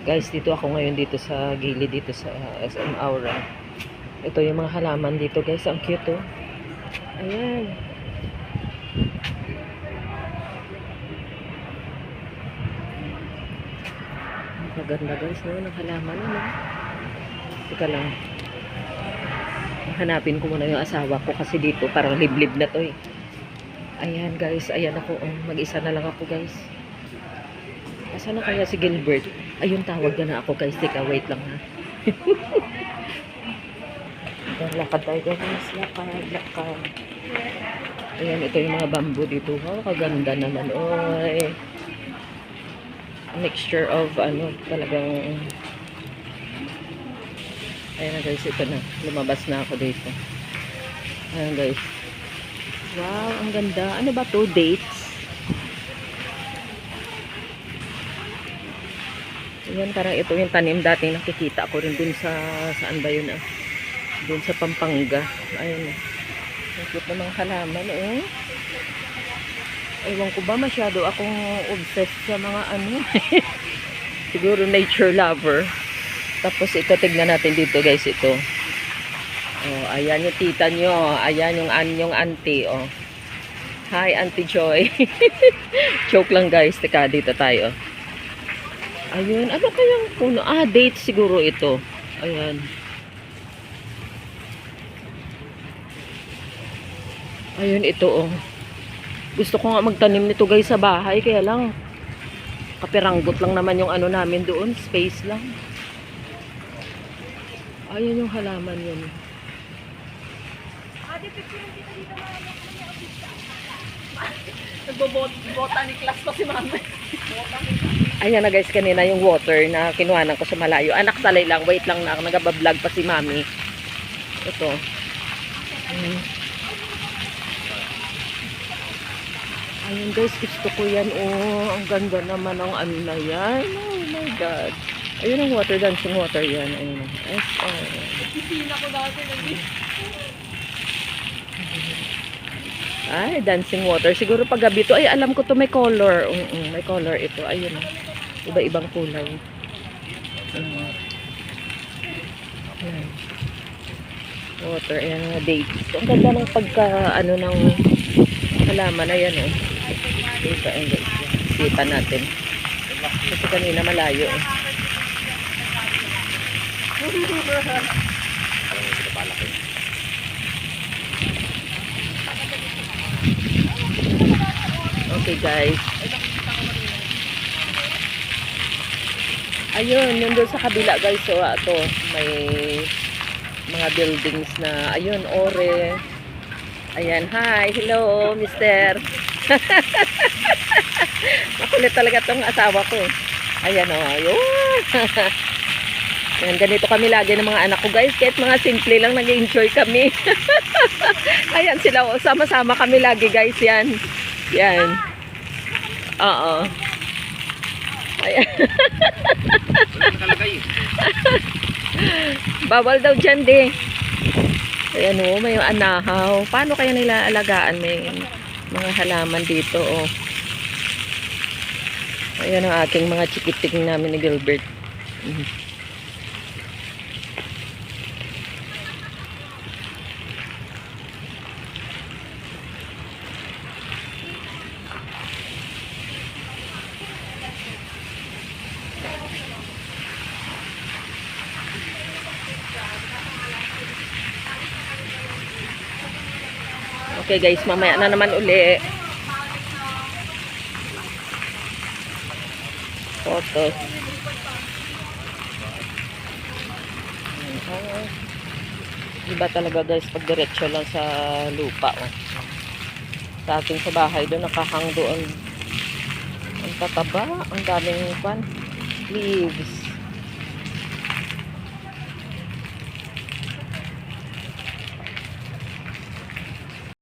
Guys, dito ako ngayon dito sa gilid dito sa SM Aura. Ito yung mga halaman dito, guys. Ang cute, oh. Ayan. Maganda, guys, no? Ng halaman, ano? Teka lang. Hanapin ko muna yung asawa ko kasi dito parang liblib na to, eh. Ayan, guys. Ayan ako, oh. Mag-isa na lang ako, guys. Asan na kaya si Gilbert? Ayun, tawag na ako, guys. Teka, wait lang, ha. Lakad tayo, guys. Lakad. Ayan, ito yung mga bamboo dito. Wow, kaganda naman. Oy. A mixture of, talagang... Ayan na, guys. Ito na. Lumabas na ako dito. Ayan, guys. Wow, ang ganda. Ano ba to? Dates? Ayan, parang ito yung tanim dating nakikita ko rin dun sa... Saan ba yun, ah? Dun sa Pampanga. Ayan, ang cute na mga halaman, eh. Ewan ko ba, masyado akong obsessed sa mga siguro nature lover. Tapos ito, tignan natin dito, guys, ito. Oh, ayan yung tita nyo. Ayan yung auntie, oh. Hi, Auntie Joy. Joke lang, guys. Teka, dito tayo. Ayun, ano kayang puno? Ah, date siguro ito. Ayan. Ayun, ito, oh. Gusto ko nga magtanim nito, guys, sa bahay. Kaya lang, kapiranggot lang naman yung namin doon. Space lang. Ayun yung halaman yun. Nagbo-botany class pa si mama. Ayan na, guys, kanina yung water na kinuhanan ko sa malayo. Anak, salay lang. Wait lang na. Nagabablog pa si mami. Ito. Ayun, guys, gusto ko yan. Oh, ang ganda naman ng na yan. Oh my God. Ayun ang water, dancing water yan. Ayun. Pisina ko dati Ay, dancing water. Siguro pag gabi to, ay alam ko to may color. May color ito. Ayun. Iba-ibang kulay. Ayan. Water. Ayan, mga dates. Ang ganda ng pagka, ng halaman na yan, oh. Dito, ayun, guys. Kita natin. Kasi kanina malayo, eh. Okay, guys. Ayun, yun doon sa kabila, guys. So, ito, may mga buildings na, ayun, ore. Ayan, hi, hello, mister. Makulit talaga tong asawa ko, eh. Ayan, oh, ayun. Ayan, ganito kami lagi ng mga anak ko, guys. Kahit mga simple lang, nag-enjoy kami. Ayan sila, oh, sama-sama kami lagi, guys. Yan. Yan. Oo. Ayan. Bawal daw dyan, di. Ayan, oh, may anahaw. Paano kaya nila alagaan? May mga halaman dito, oh. Ayan ang aking mga chikiting namin ni Gilbert. Okay, guys, mamaya na naman uli. Photos. Iba talaga, guys, pag diretso lang sa lupa, oh. Sa ating sa bahay doon, nakahang doon. Ang tataba, ang daming leaves.